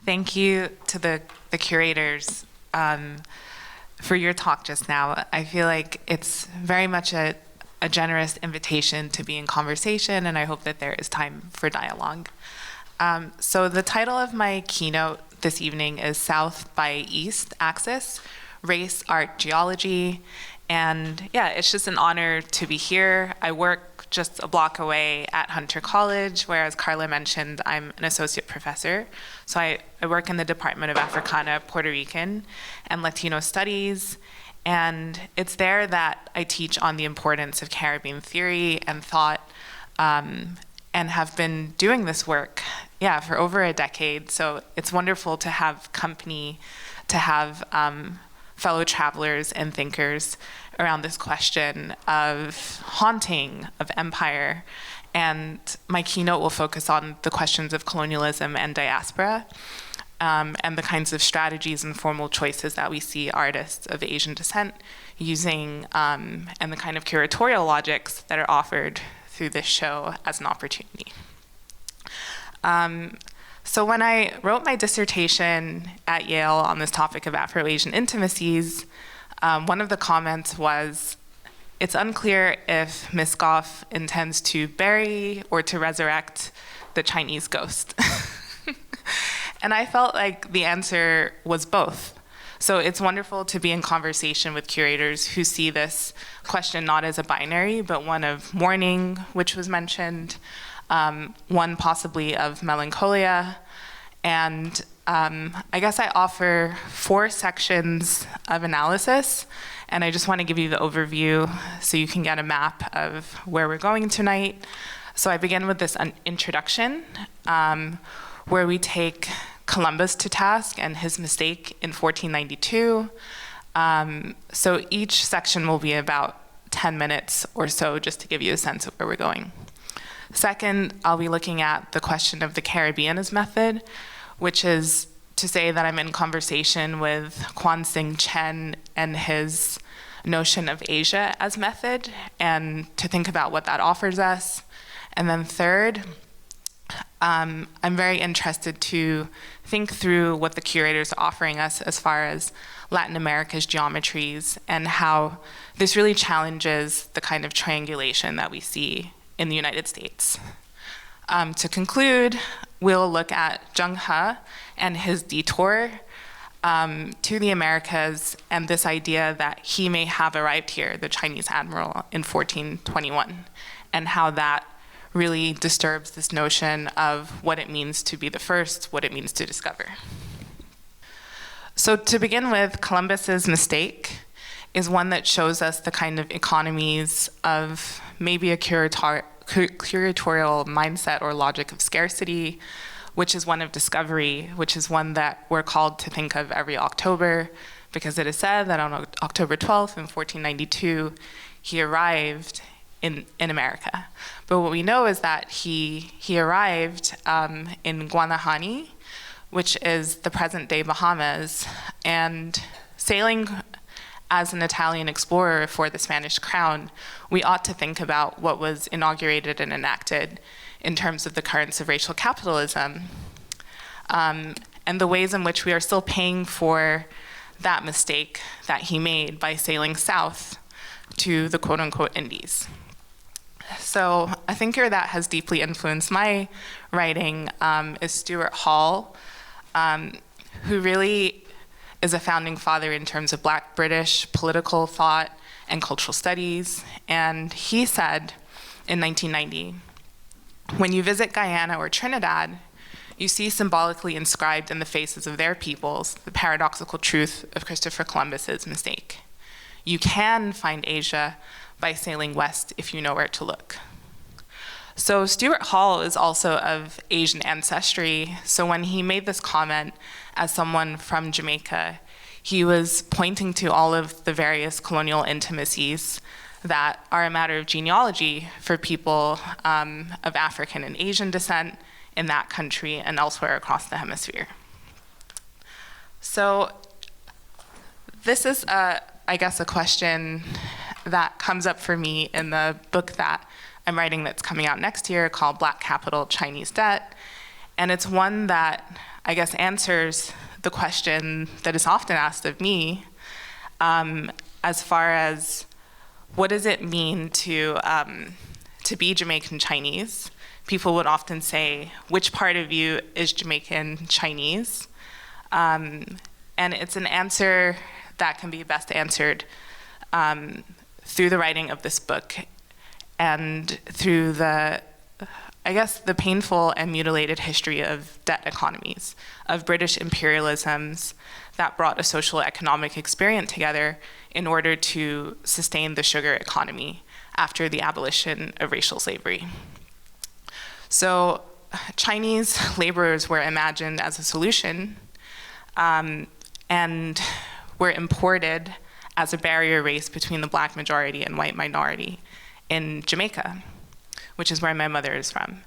Thank you to the curators for your talk just now. I feel like it's very much a generous invitation to be in conversation, and I hope that there is time for dialogue. So the title of my keynote this evening is South by East Axis, Race, Art, Geology. And yeah, it's just an honor to be here. I work just a block away at Hunter College, where, as Carla mentioned, I'm an associate professor. So I work in the Department of Africana, Puerto Rican, and Latino Studies. And it's there that I teach on the importance of Caribbean theory and thought, and have been doing this work, for over a decade. So it's wonderful to have company, to have fellow travelers and thinkers around this question of haunting, of empire. And my keynote will focus on the questions of colonialism and diaspora, and the kinds of strategies and formal choices that we see artists of Asian descent using, and the kind of curatorial logics that are offered through this show as an opportunity. So when I wrote my dissertation at Yale on this topic of Afro-Asian intimacies, one of the comments was, it's unclear if Ms. Goffe intends to bury or to resurrect the Chinese ghost. And I felt like the answer was both. So it's wonderful to be in conversation with curators who see this question not as a binary, but one of mourning, which was mentioned, one possibly of melancholia. And I guess I offer 4 sections of analysis, and I just want to give you the overview so you can get a map of where we're going tonight. So I begin with this introduction, where we take Columbus to task and his mistake in 1492. So each section will be about 10 minutes or so, just to give you a sense of where we're going. Second, I'll be looking at the question of the Caribbean as method, which is to say that I'm in conversation with Kwan Sing Chen and his notion of Asia as method, and to think about what that offers us. And then third, I'm very interested to think through what the curators are offering us as far as Latin America's geometries, and how this really challenges the kind of triangulation that we see in the United States. To conclude, we'll look at Zheng He and his detour to the Americas, and this idea that he may have arrived here, the Chinese admiral, in 1421, and how that really disturbs this notion of what it means to be the first, what it means to discover. So to begin with, Columbus's mistake is one that shows us the kind of economies of maybe a curatorial mindset or logic of scarcity, which is one of discovery, which is one that we're called to think of every October, because it is said that on October 12th in 1492, he arrived in America. But what we know is that he arrived in Guanahani, which is the present-day Bahamas, and sailing as an Italian explorer for the Spanish crown, we ought to think about what was inaugurated and enacted in terms of the currents of racial capitalism, and the ways in which we are still paying for that mistake that he made by sailing south to the quote-unquote Indies. So a thinker that has deeply influenced my writing is Stuart Hall, who really is a founding father in terms of Black British political thought and cultural studies. And he said in 1990, when you visit Guyana or Trinidad, you see symbolically inscribed in the faces of their peoples the paradoxical truth of Christopher Columbus's mistake. You can find Asia by sailing west if you know where to look. So Stuart Hall is also of Asian ancestry. So when he made this comment as someone from Jamaica, he was pointing to all of the various colonial intimacies that are a matter of genealogy for people of African and Asian descent in that country and elsewhere across the hemisphere. So this is, I guess, a question that comes up for me in the book that I'm writing that's coming out next year called Black Capital, Chinese Debt. And it's one that, I guess, answers the question that is often asked of me, as far as what does it mean to be Jamaican Chinese? People would often say, which part of you is Jamaican Chinese? And it's an answer that can be best answered through the writing of this book and through the painful and mutilated history of debt economies, of British imperialisms that brought a social economic experience together in order to sustain the sugar economy after the abolition of racial slavery. So Chinese laborers were imagined as a solution and were imported as a barrier race between the black majority and white minority in Jamaica, which is where my mother is from.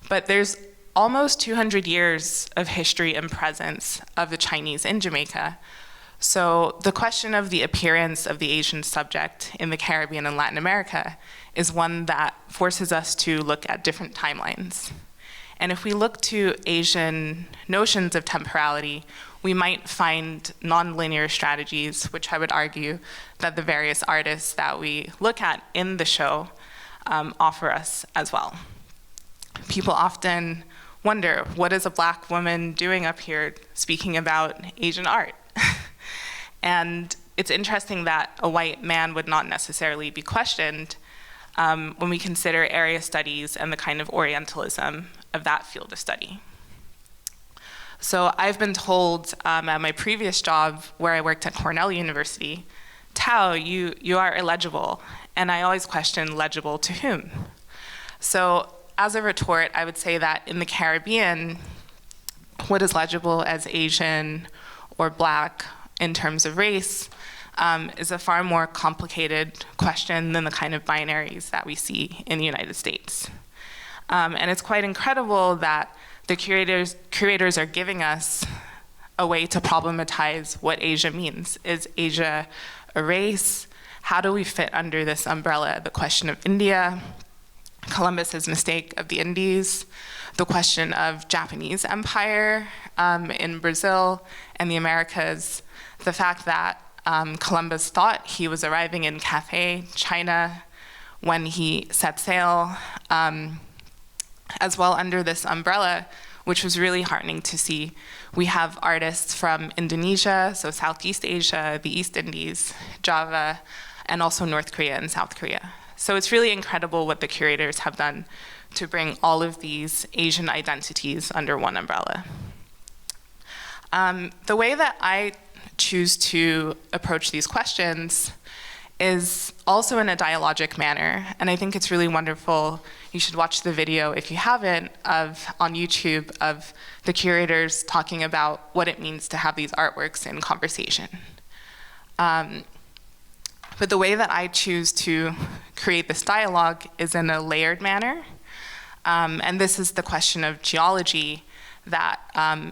But there's almost 200 years of history and presence of the Chinese in Jamaica. So the question of the appearance of the Asian subject in the Caribbean and Latin America is one that forces us to look at different timelines. And if we look to Asian notions of temporality, we might find nonlinear strategies, which I would argue that the various artists that we look at in the show offer us as well. People often wonder, what is a black woman doing up here speaking about Asian art? And it's interesting that a white man would not necessarily be questioned when we consider area studies and the kind of Orientalism of that field of study. So I've been told at my previous job where I worked at Cornell University, Tao, you are illegible. And I always question legible to whom? So as a retort, I would say that in the Caribbean, what is legible as Asian or black in terms of race is a far more complicated question than the kind of binaries that we see in the United States. And it's quite incredible that the curators are giving us a way to problematize what Asia means. Is Asia a race? How do we fit under this umbrella? The question of India, Columbus's mistake of the Indies, the question of Japanese empire in Brazil and the Americas, the fact that Columbus thought he was arriving in Cathay, China, when he set sail, as well under this umbrella, which was really heartening to see. We have artists from Indonesia, so Southeast Asia, the East Indies, Java, and also North Korea and South Korea. So it's really incredible what the curators have done to bring all of these Asian identities under one umbrella. The way that I choose to approach these questions is also in a dialogic manner, and I think it's really wonderful. You should watch the video, if you haven't, on YouTube of the curators talking about what it means to have these artworks in conversation. But the way that I choose to create this dialogue is in a layered manner, and this is the question of geology that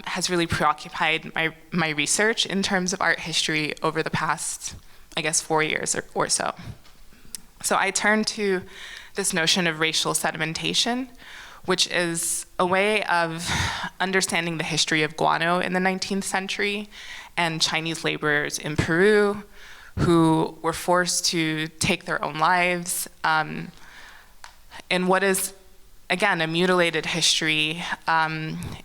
has really preoccupied my research in terms of art history over the past, I guess, 4 years or so. So I turn to this notion of racial sedimentation, which is a way of understanding the history of guano in the 19th century and Chinese laborers in Peru who were forced to take their own lives in what is, again, a mutilated history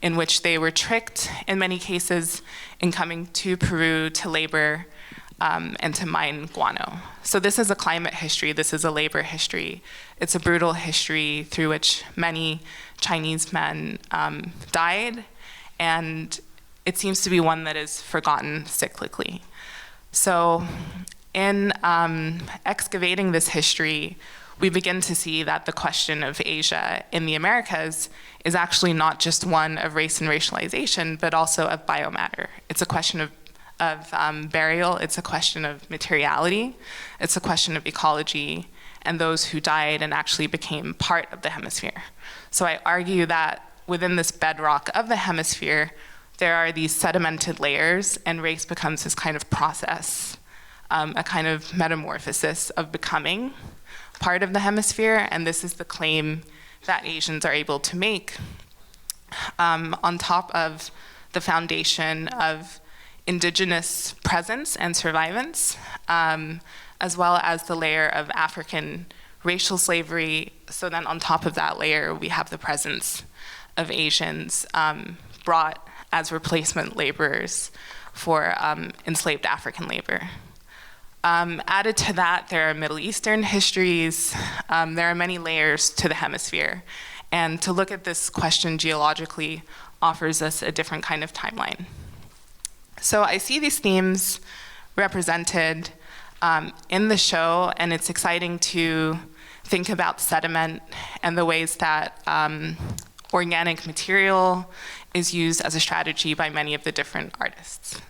in which they were tricked, in many cases, in coming to Peru to labor and to mine guano. So this is a climate history, this is a labor history. It's a brutal history through which many Chinese men died, and it seems to be one that is forgotten cyclically. So in excavating this history, we begin to see that the question of Asia in the Americas is actually not just one of race and racialization, but also of biomatter. It's a question of burial, it's a question of materiality, it's a question of ecology, and those who died and actually became part of the hemisphere. So I argue that within this bedrock of the hemisphere, there are these sedimented layers, and race becomes this kind of process, a kind of metamorphosis of becoming part of the hemisphere, and this is the claim that Asians are able to make on top of the foundation of indigenous presence and survivance, as well as the layer of African racial slavery. So then on top of that layer, we have the presence of Asians brought as replacement laborers for enslaved African labor. Added to that, there are Middle Eastern histories. There are many layers to the hemisphere. And to look at this question geologically offers us a different kind of timeline. So I see these themes represented in the show, and it's exciting to think about sediment and the ways that organic material is used as a strategy by many of the different artists.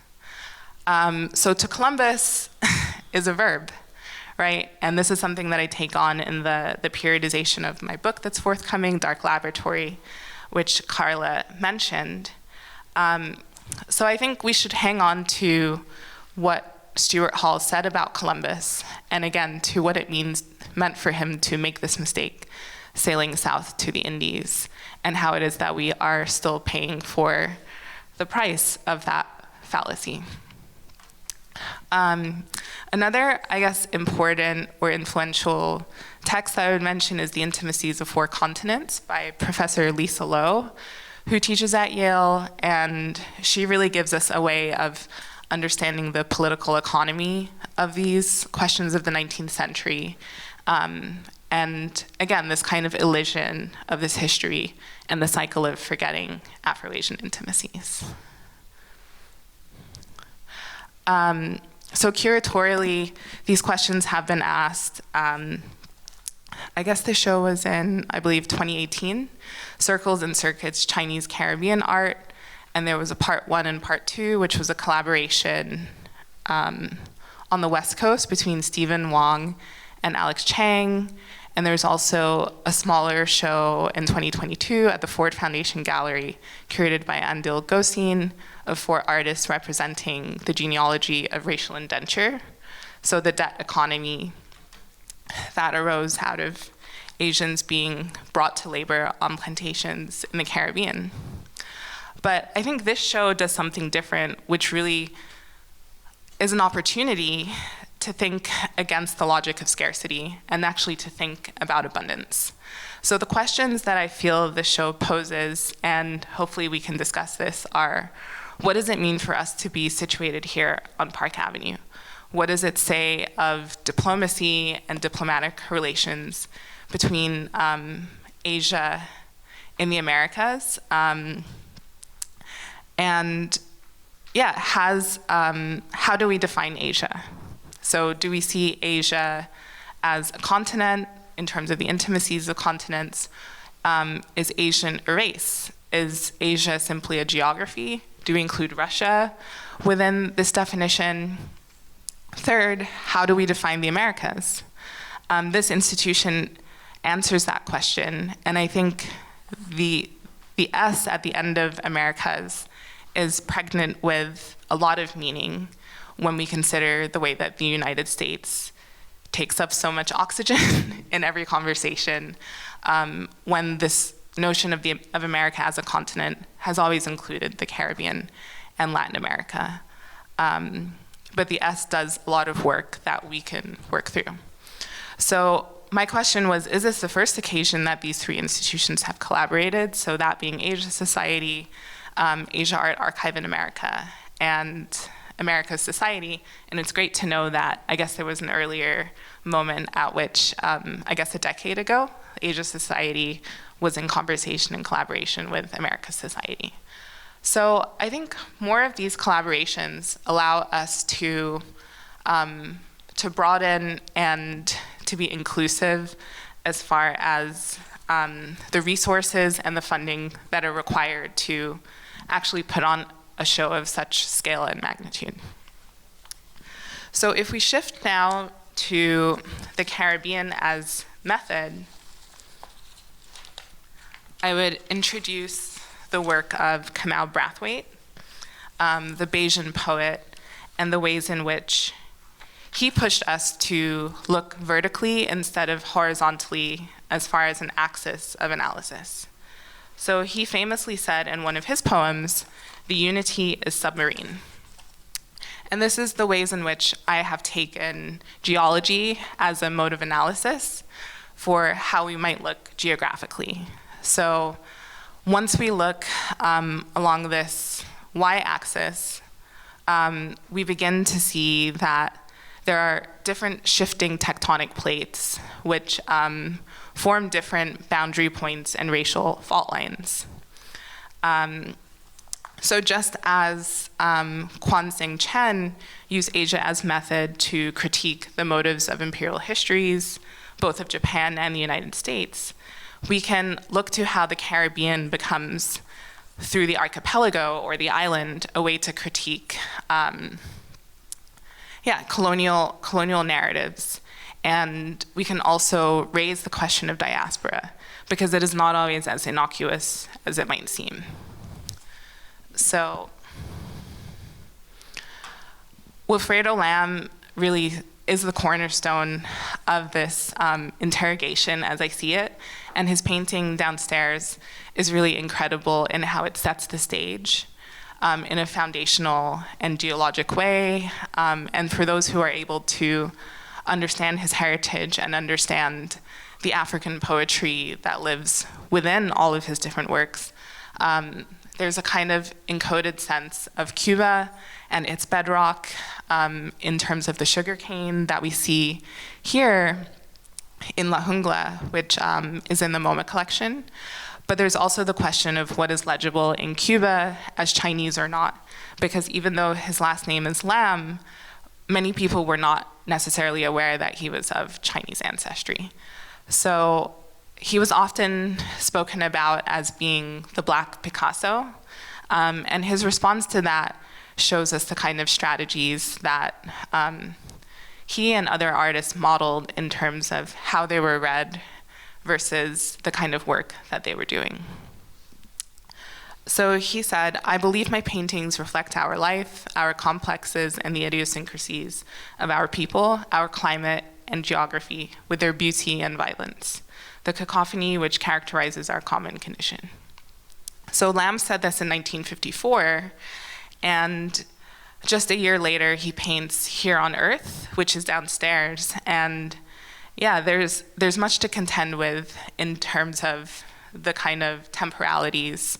So to Columbus is a verb, right? And this is something that I take on in the periodization of my book that's forthcoming, Dark Laboratory, which Carla mentioned. So I think we should hang on to what Stuart Hall said about Columbus, and again, to what it meant for him to make this mistake, sailing south to the Indies, and how it is that we are still paying for the price of that fallacy. Another, I guess, important or influential text that I would mention is The Intimacies of Four Continents by Professor Lisa Lowe, who teaches at Yale, and she really gives us a way of understanding the political economy of these questions of the 19th century. And again, this kind of elision of this history and the cycle of forgetting Afro-Asian intimacies. So curatorially, these questions have been asked. I guess the show was in, I believe, 2018, Circles and Circuits, Chinese Caribbean Art, and there was a part 1 and part 2, which was a collaboration on the West Coast between Stephen Wong and Alex Chang, and there's also a smaller show in 2022 at the Ford Foundation Gallery, curated by Andil Gosin, of 4 artists representing the genealogy of racial indenture, so the debt economy that arose out of Asians being brought to labor on plantations in the Caribbean. But I think this show does something different, which really is an opportunity to think against the logic of scarcity and actually to think about abundance. So the questions that I feel this show poses, and hopefully we can discuss this, are: what does it mean for us to be situated here on Park Avenue? What does it say of diplomacy and diplomatic relations between Asia and the Americas? And yeah, how do we define Asia? So do we see Asia as a continent in terms of the intimacies of continents? Is Asia a race? Is Asia simply a geography? Do we include Russia within this definition? Third, how do we define the Americas? This institution answers that question, and I think the S at the end of Americas is pregnant with a lot of meaning when we consider the way that the United States takes up so much oxygen in every conversation, when this notion of America as a continent has always included the Caribbean and Latin America. But the S does a lot of work that we can work through. So my question was, is this the first occasion that these 3 institutions have collaborated? So that being Asia Society, Asia Art Archive in America, and America's Society. And it's great to know that I guess there was an earlier moment at which, I guess a decade ago, Asia Society was in conversation and collaboration with America's Society. So I think more of these collaborations allow us to broaden and to be inclusive as far as the resources and the funding that are required to actually put on a show of such scale and magnitude. So if we shift now to the Caribbean as method, I would introduce the work of Kamau Brathwaite, the Bayesian poet, and the ways in which he pushed us to look vertically instead of horizontally as far as an axis of analysis. So he famously said in one of his poems, "The unity is submarine." And this is the ways in which I have taken geology as a mode of analysis for how we might look geographically. So once we look along this y-axis, we begin to see that there are different shifting tectonic plates which form different boundary points and racial fault lines. So just as Kwan-Sing Chen used Asia as method to critique the motives of imperial histories, both of Japan and the United States, we can look to how the Caribbean becomes, through the archipelago or the island, a way to critique colonial narratives. And we can also raise the question of diaspora, because it is not always as innocuous as it might seem. So Wilfredo Lam really is the cornerstone of this interrogation as I see it, and his painting downstairs is really incredible in how it sets the stage in a foundational and geologic way, and for those who are able to understand his heritage and understand the African poetry that lives within all of his different works, there's a kind of encoded sense of Cuba and its bedrock in terms of the sugarcane that we see here in La Jungla, which is in the MoMA collection. But there's also the question of what is legible in Cuba as Chinese or not, because even though his last name is Lam, many people were not necessarily aware that he was of Chinese ancestry. So he was often spoken about as being the Black Picasso, and his response to that shows us the kind of strategies that he and other artists modeled in terms of how they were read versus the kind of work that they were doing. So he said, "I believe my paintings reflect our life, our complexes, and the idiosyncrasies of our people, our climate, and geography, with their beauty and violence, the cacophony which characterizes our common condition." So Lam said this in 1954, and just a year later, he paints Here on Earth, which is downstairs. And yeah, there's much to contend with in terms of the kind of temporalities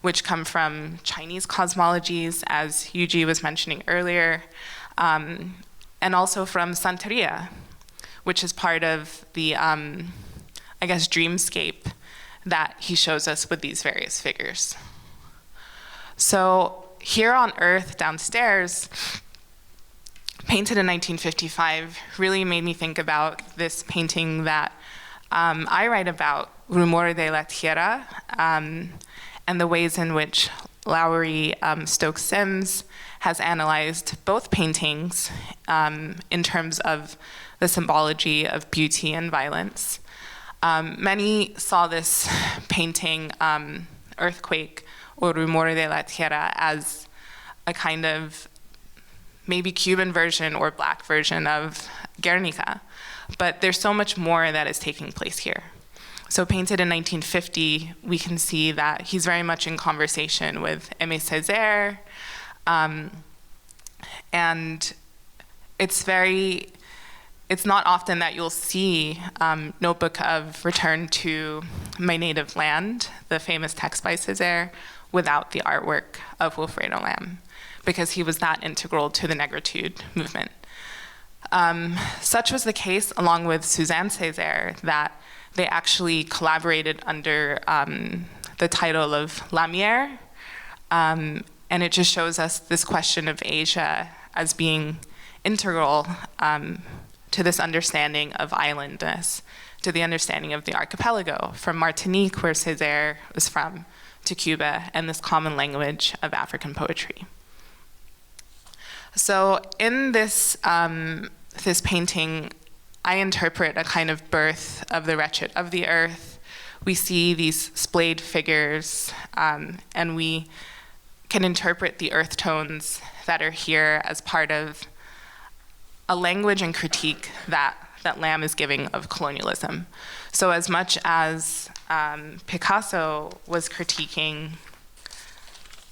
which come from Chinese cosmologies, as Yuji was mentioning earlier, and also from Santeria, which is part of the, dreamscape that he shows us with these various figures. So Here on Earth downstairs, painted in 1955, really made me think about this painting that I write about, Rumor de la Tierra, and the ways in which Lowry Stokes Sims has analyzed both paintings in terms of the symbology of beauty and violence. Many saw this painting, Earthquake, or Rumor de la Tierra, as a kind of maybe Cuban version or Black version of Guernica. But there's so much more that is taking place here. So painted in 1950, we can see that he's very much in conversation with Aimé Césaire, and it's not often that you'll see Notebook of Return to My Native Land, the famous text by Césaire, without the artwork of Wilfredo Lam, because he was that integral to the Negritude movement. Such was the case, along with Suzanne Césaire, that they actually collaborated under the title of Lamière, and it just shows us this question of Asia as being integral to this understanding of islandness, to the understanding of the archipelago, from Martinique, where Césaire was from, to Cuba, and this common language of African poetry. So in this painting, I interpret a kind of birth of the wretched of the earth. We see these splayed figures, and we can interpret the earth tones that are here as part of a language and critique that that Lamb is giving of colonialism. So as much as Picasso was critiquing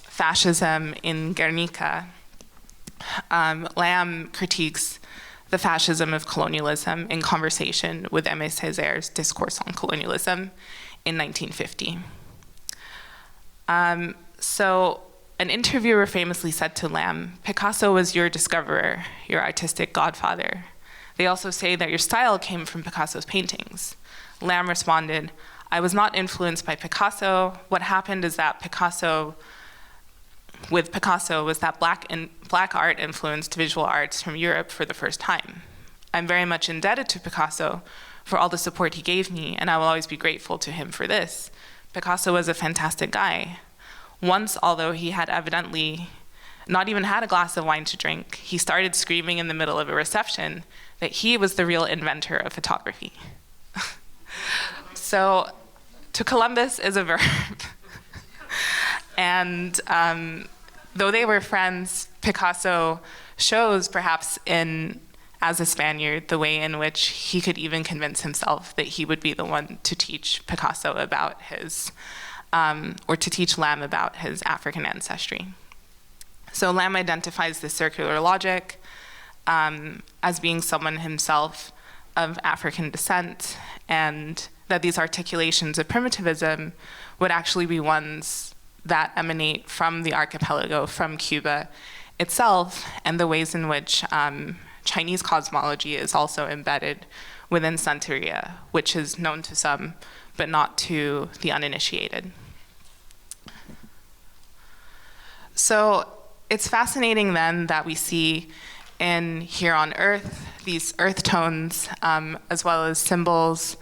fascism in Guernica, Lamb critiques the fascism of colonialism in conversation with Aimé Césaire's Discourse on Colonialism in 1950. So an interviewer famously said to Lamb, "Picasso was your discoverer, your artistic godfather. They also say that your style came from Picasso's paintings." Lamb responded, "I was not influenced by Picasso. What happened is that with Picasso was that black art influenced visual arts from Europe for the first time. I'm very much indebted to Picasso for all the support he gave me, and I will always be grateful to him for this. Picasso was a fantastic guy. Once, although he had evidently not even had a glass of wine to drink, he started screaming in the middle of a reception that he was the real inventor of photography." So, to Columbus is a verb. And though they were friends, Picasso shows, perhaps as a Spaniard, the way in which he could even convince himself that he would be the one to teach Picasso about his, or to teach Lamb about his African ancestry. So Lamb identifies this circular logic as being someone himself of African descent, and that these articulations of primitivism would actually be ones that emanate from the archipelago, from Cuba itself, and the ways in which Chinese cosmology is also embedded within Santeria, which is known to some, but not to the uninitiated. So it's fascinating then that we see in Here on Earth these earth tones, as well as symbols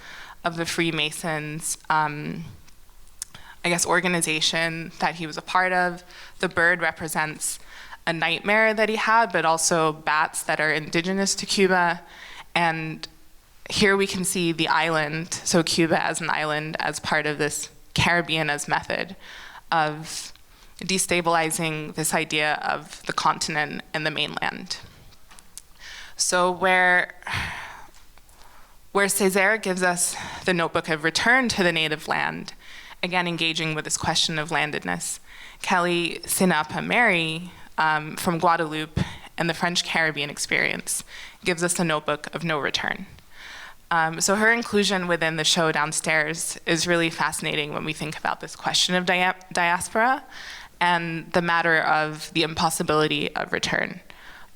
of the Freemasons, organization that he was a part of. The bird represents a nightmare that he had, but also bats that are indigenous to Cuba. And here we can see the island, so Cuba as an island, as part of this Caribbean as method of destabilizing this idea of the continent and the mainland. So where Césaire gives us the notebook of return to the native land, again engaging with this question of landedness, Kelly Sinapa Mary from Guadeloupe and the French Caribbean experience gives us a notebook of no return. So her inclusion within the show downstairs is really fascinating when we think about this question of diaspora and the matter of the impossibility of return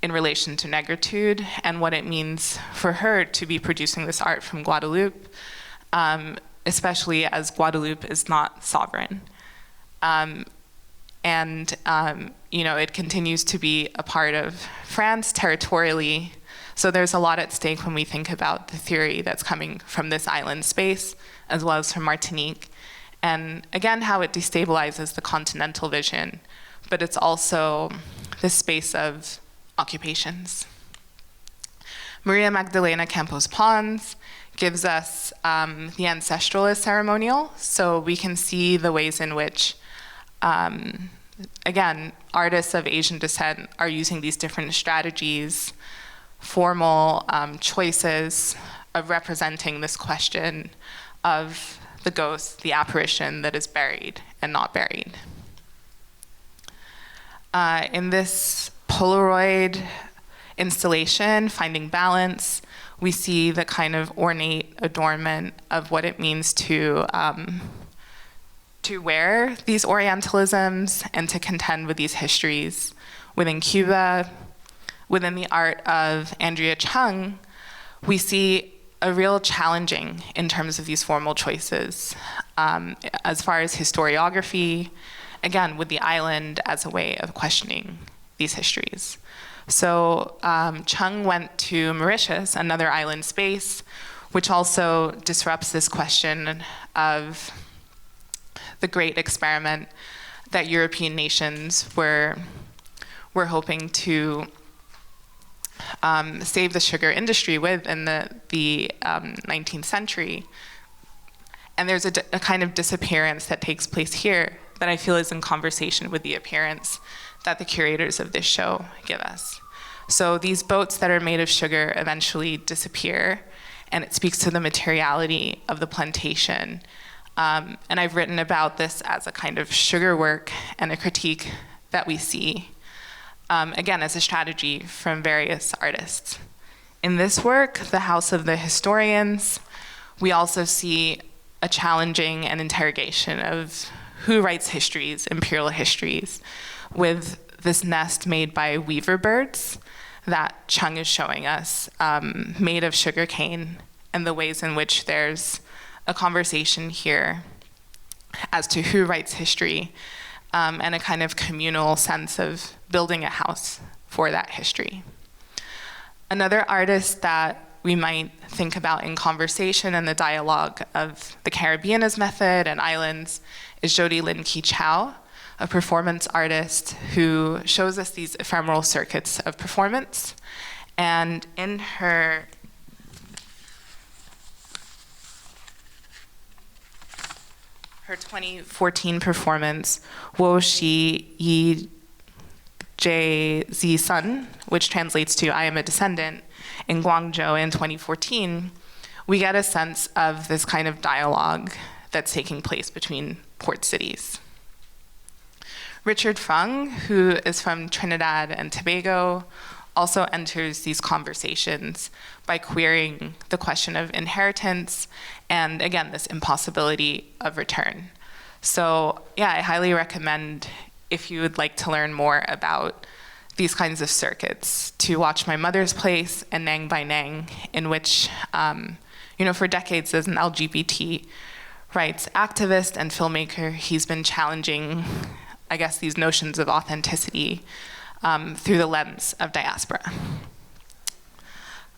in relation to negritude and what it means for her to be producing this art from Guadeloupe, especially as Guadeloupe is not sovereign. It continues to be a part of France territorially, so there's a lot at stake when we think about the theory that's coming from this island space, as well as from Martinique, and again, how it destabilizes the continental vision, but it's also this space of occupations. Maria Magdalena Campos Pons gives us the ancestralist ceremonial, so we can see the ways in which, again, artists of Asian descent are using these different strategies, formal choices of representing this question of the ghost, the apparition that is buried and not buried. In this Polaroid installation, Finding Balance, we see the kind of ornate adornment of what it means to wear these Orientalisms and to contend with these histories within Cuba. Within the art of Andrea Chung, we see a real challenging in terms of these formal choices as far as historiography, again, with the island as a way of questioning these histories. So Chung went to Mauritius, another island space, which also disrupts this question of the great experiment that European nations were hoping to save the sugar industry with in the 19th century. And there's a kind of disappearance that takes place here that I feel is in conversation with the appearance that the curators of this show give us. So these boats that are made of sugar eventually disappear, and it speaks to the materiality of the plantation. And I've written about this as a kind of sugar work and a critique that we see, again, as a strategy from various artists. In this work, The House of the Historians, we also see a challenging and interrogation of who writes histories, imperial histories, with this nest made by weaver birds that Chung is showing us, made of sugarcane, and the ways in which there's a conversation here as to who writes history, and a kind of communal sense of building a house for that history. Another artist that we might think about in conversation and the dialogue of the Caribbean as method and islands is Jody Lin Ki Chow, a performance artist who shows us these ephemeral circuits of performance. And in her her 2014 performance, Wo Shi Yi Jie Zi Sun, which translates to I am a descendant, in Guangzhou in 2014, we get a sense of this kind of dialogue that's taking place between port cities. Richard Fung, who is from Trinidad and Tobago, also enters these conversations by querying the question of inheritance and, again, this impossibility of return. So, yeah, I highly recommend, if you would like to learn more about these kinds of circuits, to watch My Mother's Place and Nang by Nang, in which, for decades as an LGBT rights activist and filmmaker, he's been challenging, I guess, these notions of authenticity through the lens of diaspora.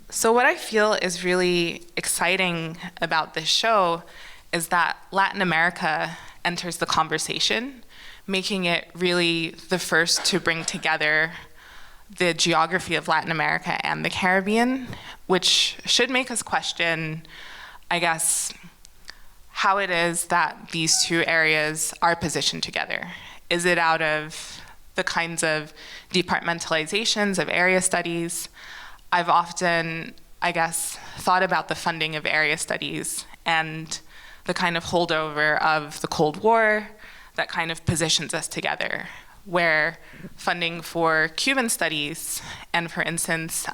So what I feel is really exciting about this show is that Latin America enters the conversation, making it really the first to bring together the geography of Latin America and the Caribbean, which should make us question, I guess, how it is that these two areas are positioned together. Is it out of the kinds of departmentalizations of area studies? I've often, I guess, thought about the funding of area studies and the kind of holdover of the Cold War that kind of positions us together, where funding for Cuban studies and, for instance,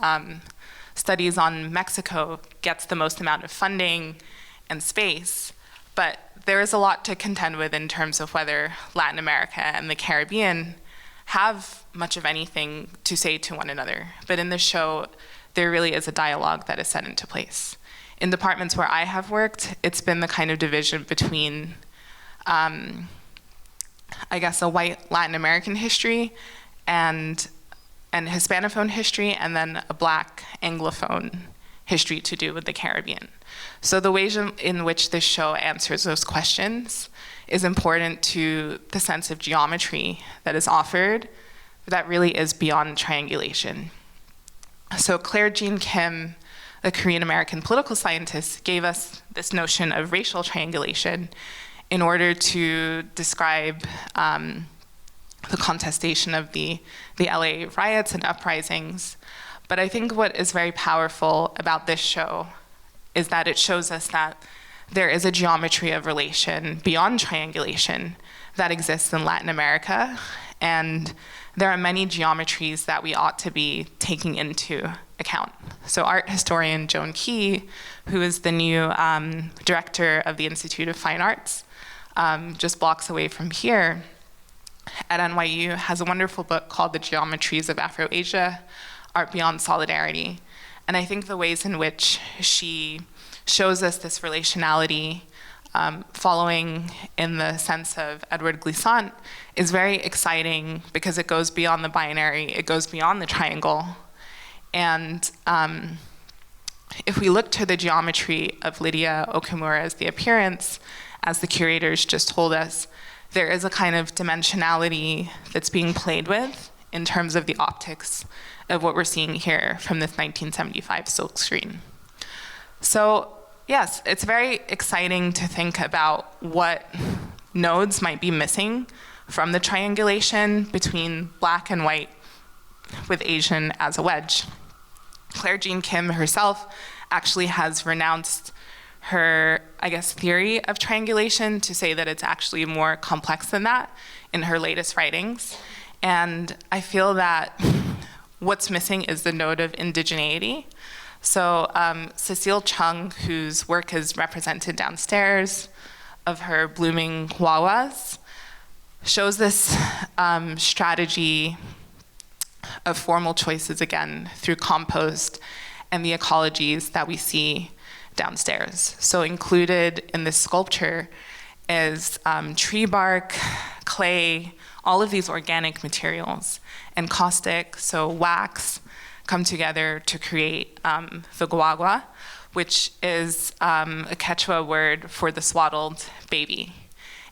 studies on Mexico gets the most amount of funding and space, but there is a lot to contend with in terms of whether Latin America and the Caribbean have much of anything to say to one another. But in this show, there really is a dialogue that is set into place. In departments where I have worked, it's been the kind of division between, I guess, a white Latin American history and an Hispanophone history, and then a black Anglophone history to do with the Caribbean. So the ways in which this show answers those questions is important to the sense of geometry that is offered that really is beyond triangulation. So Claire Jean Kim, a Korean-American political scientist, gave us this notion of racial triangulation in order to describe the contestation of the LA riots and uprisings. But I think what is very powerful about this show is that it shows us that there is a geometry of relation beyond triangulation that exists in Latin America, and there are many geometries that we ought to be taking into account. So art historian Joan Key, who is the new director of the Institute of Fine Arts, just blocks away from here at NYU, has a wonderful book called The Geometries of Afro-Asia, Art Beyond Solidarity. And I think the ways in which she shows us this relationality, following in the sense of Edward Glissant, is very exciting because it goes beyond the binary, it goes beyond the triangle. And if we look to the geometry of Lydia Okamura's The Appearance, as the curators just told us, there is a kind of dimensionality that's being played with in terms of the optics of what we're seeing here from this 1975 silk screen. So yes, it's very exciting to think about what nodes might be missing from the triangulation between black and white with Asian as a wedge. Claire Jean Kim herself, actually has renounced her, I guess, theory of triangulation to say that it's actually more complex than that in her latest writings. And I feel that what's missing is the note of indigeneity. So Cecile Chung, whose work is represented downstairs of her blooming wawas, shows this strategy of formal choices again through compost and the ecologies that we see downstairs. So included in this sculpture is tree bark, clay, all of these organic materials, and caustic, so wax, come together to create the guagua, which is a Quechua word for the swaddled baby.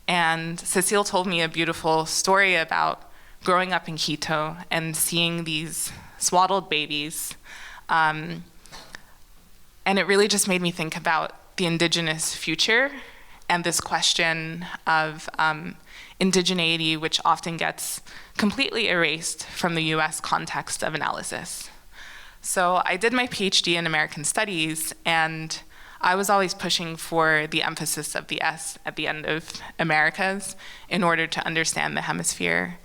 And Cecile told me a beautiful story about growing up in Quito and seeing these swaddled babies. And it really just made me think about the indigenous future and this question of indigeneity, which often gets completely erased from the US context of analysis. So I did my PhD in American Studies, and I was always pushing for the emphasis of the S at the end of Americas in order to understand the hemisphere,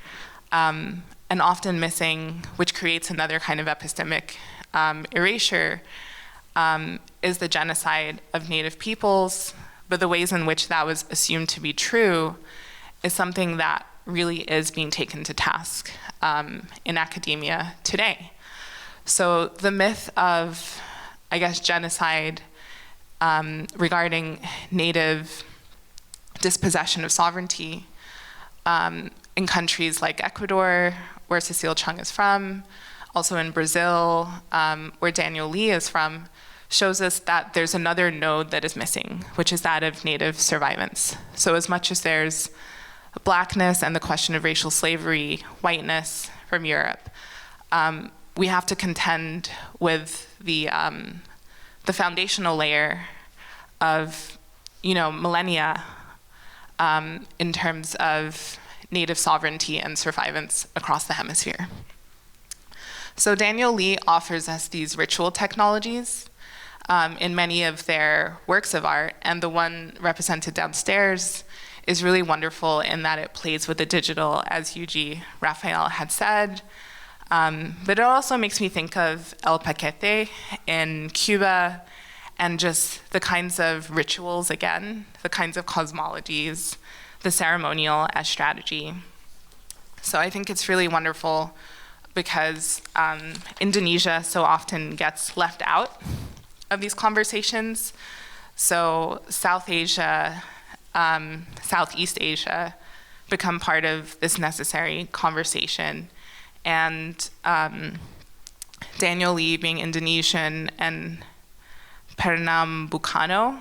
and often missing, which creates another kind of epistemic erasure, is the genocide of Native peoples, but the ways in which that was assumed to be true is something that really is being taken to task in academia today. So the myth of, I guess, genocide regarding Native dispossession of sovereignty in countries like Ecuador, where Cecile Chung is from, also in Brazil, where Daniel Leigh is from, shows us that there's another node that is missing, which is that of Native survivance. So as much as there's blackness and the question of racial slavery, whiteness from Europe, we have to contend with the foundational layer of, millennia in terms of Native sovereignty and survivance across the hemisphere. So Daniel Leigh offers us these ritual technologies in many of their works of art, and the one represented downstairs is really wonderful in that it plays with the digital, as Yuji Raphael had said. But it also makes me think of El Paquete in Cuba, and just the kinds of rituals, again, the kinds of cosmologies, the ceremonial as strategy. So I think it's really wonderful because Indonesia so often gets left out of these conversations. So South Asia, Southeast Asia become part of this necessary conversation. And Daniel Leigh, being Indonesian, and Pernambucano,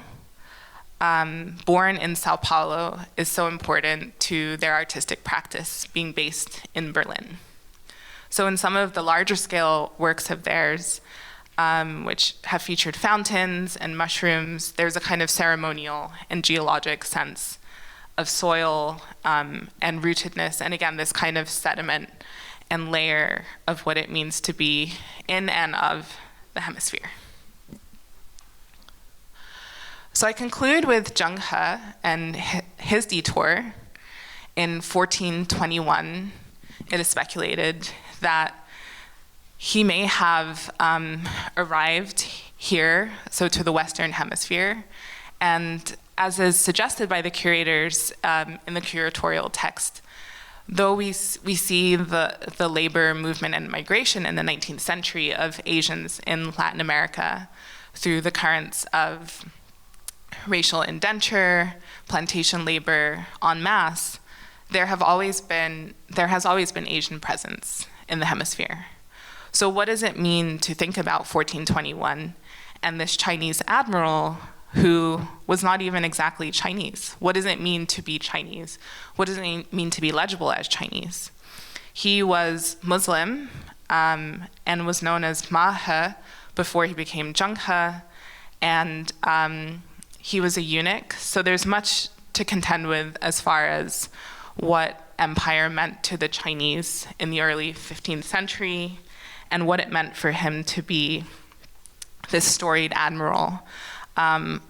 born in Sao Paulo, is so important to their artistic practice, being based in Berlin. So in some of the larger scale works of theirs, which have featured fountains and mushrooms, there's a kind of ceremonial and geologic sense of soil and rootedness, and again, this kind of sediment and layer of what it means to be in and of the hemisphere. So I conclude with Zheng He and his detour. In 1421, it is speculated that he may have arrived here, so to the Western Hemisphere, and as is suggested by the curators in the curatorial text, though we see the labor movement and migration in the 19th century of Asians in Latin America through the currents of racial indenture, plantation labor en masse, there has always been Asian presence in the hemisphere. So what does it mean to think about 1421 and this Chinese admiral who was not even exactly Chinese? What does it mean to be Chinese? What does it mean to be legible as Chinese? He was Muslim and was known as Ma He before he became Zheng He, and he was a eunuch. So there's much to contend with as far as what empire meant to the Chinese in the early 15th century and what it meant for him to be this storied admiral,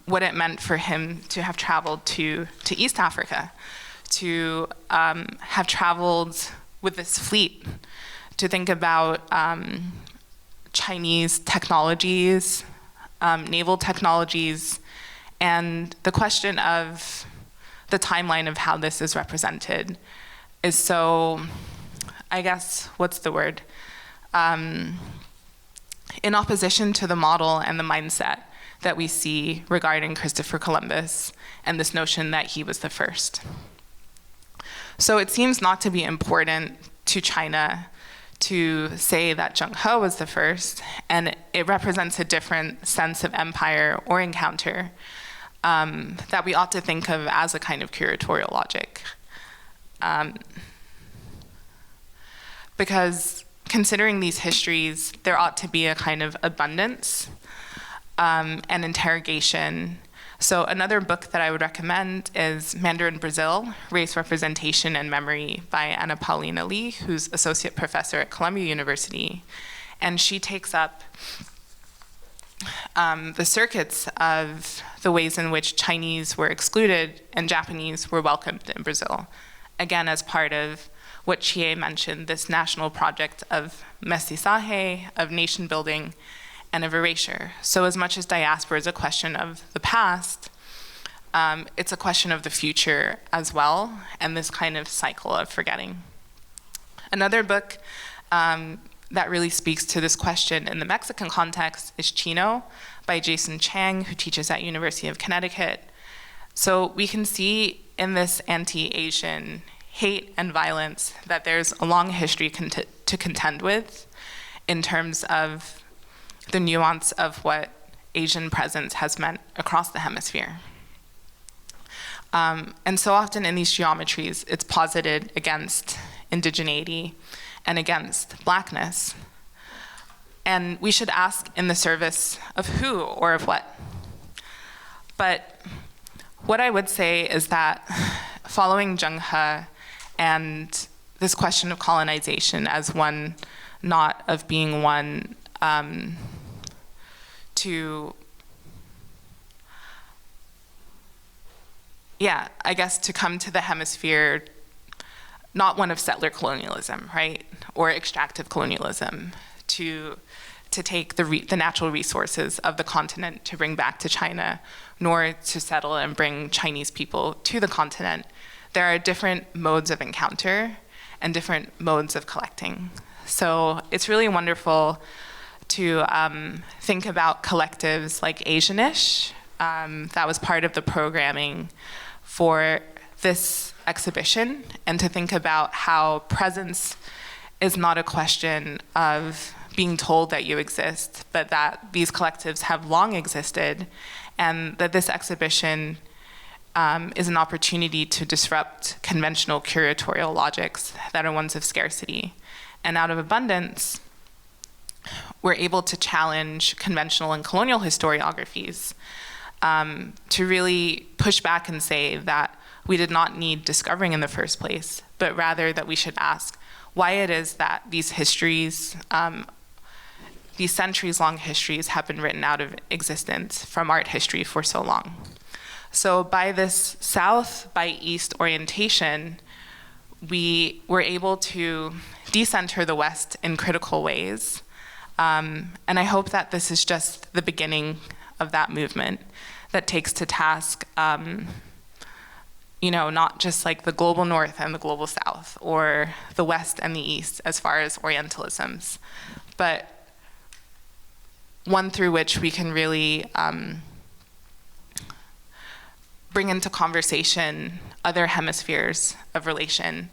what it meant for him to have traveled to East Africa, to have traveled with this fleet, to think about Chinese technologies, naval technologies, and the question of the timeline of how this is represented is so, I guess, what's the word? In opposition to the model and the mindset that we see regarding Christopher Columbus and this notion that he was the first. So it seems not to be important to China to say that Zheng He was the first, and it represents a different sense of empire or encounter that we ought to think of as a kind of curatorial logic. Because considering these histories, there ought to be a kind of abundance and interrogation. So another book that I would recommend is Mandarin Brazil, Race, Representation, and Memory by Ana Paulina Leigh, who's associate professor at Columbia University. And she takes up the circuits of the ways in which Chinese were excluded and Japanese were welcomed in Brazil. Again, as part of what Chie mentioned, this national project of mestizaje, of nation building, and of erasure. So as much as diaspora is a question of the past, it's a question of the future as well, and this kind of cycle of forgetting. Another book that really speaks to this question in the Mexican context is Chino by Jason Chang, who teaches at University of Connecticut. So we can see in this anti-Asian hate and violence that there's a long history to contend with in terms of the nuance of what Asian presence has meant across the hemisphere. And so often in these geometries, it's posited against indigeneity and against blackness. And we should ask in the service of who or of what. But what I would say is that following Zheng He and this question of colonization as one not of being one to come to the hemisphere, not one of settler colonialism, right? Or extractive colonialism, to take the natural resources of the continent to bring back to China, nor to settle and bring Chinese people to the continent. There are different modes of encounter and different modes of collecting. So it's really wonderful to think about collectives like Asianish. That was part of the programming for this exhibition, and to think about how presence is not a question of being told that you exist, but that these collectives have long existed, and that this exhibition is an opportunity to disrupt conventional curatorial logics that are ones of scarcity. And out of abundance, we're able to challenge conventional and colonial historiographies to really push back and say that we did not need discovering in the first place, but rather that we should ask why it is that these histories, these centuries-long histories have been written out of existence from art history for so long. So by this south by east orientation, we were able to decenter the West in critical ways. And I hope that this is just the beginning of that movement that takes to task, not just like the global North and the global South, or the West and the East as far as Orientalisms, but one through which we can really bring into conversation other hemispheres of relation.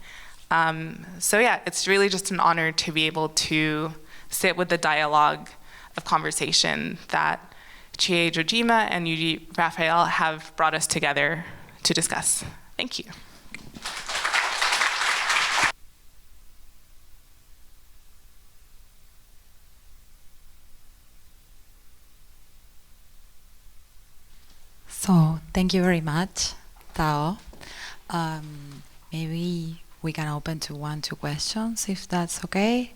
So yeah, it's really just an honor to be able to sit with the dialogue of conversation that Chie Jojima and Yuji Raphael have brought us together to discuss. Thank you. So thank you very much, Tao. Maybe we can open to 1-2 questions, if that's okay.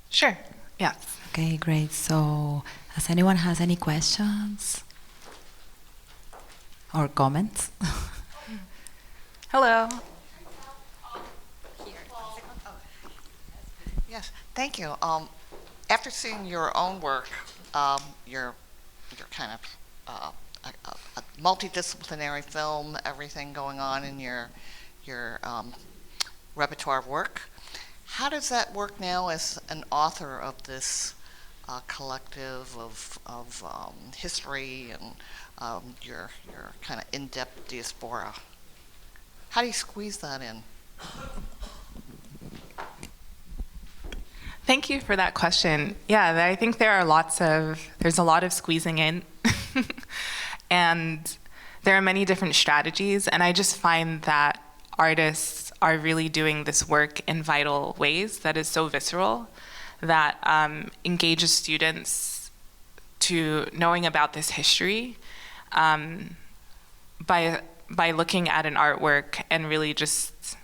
Sure. Yes. Okay, great. So, does anyone has any questions or comments? Hello. Yes, thank you. After seeing your own work, your kind of a multidisciplinary film, everything going on in your repertoire of work, how does that work now as an author of this collective of history and your kind of in-depth diaspora? How do you squeeze that in? Thank you for that question. Yeah, I think there's a lot of squeezing in. And there are many different strategies, and I just find that artists are really doing this work in vital ways that is so visceral, that engages students to knowing about this history by looking at an artwork and really just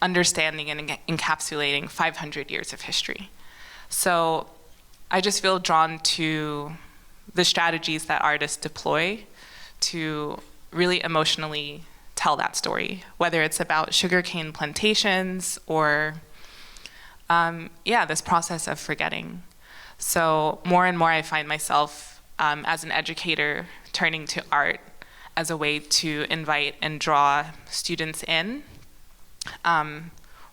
understanding and encapsulating 500 years of history. So I just feel drawn to the strategies that artists deploy to really emotionally tell that story, whether it's about sugarcane plantations or, this process of forgetting. So more and more I find myself, as an educator, turning to art as a way to invite and draw students in,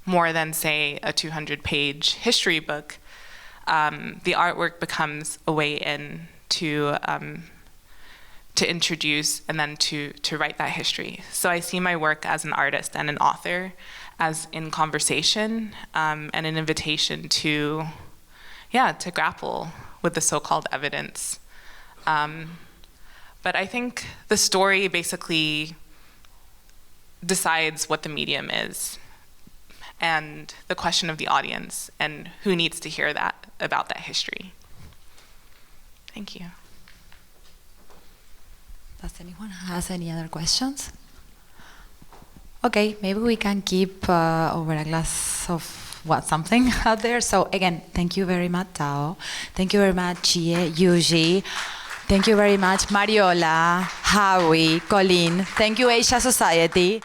more than, say, a 200-page history book. The artwork becomes a way in to introduce and then to write that history. So I see my work as an artist and an author as in conversation, and an invitation to grapple with the so-called evidence. But I think the story basically decides what the medium is, and the question of the audience and who needs to hear that about that history. Thank you. Does anyone has any other questions? Okay, maybe we can keep over a glass of something out there. So again, thank you very much, Tao. Thank you very much, Chie, Yuji. Thank you very much, Mariola, Howie, Colleen. Thank you, Asia Society.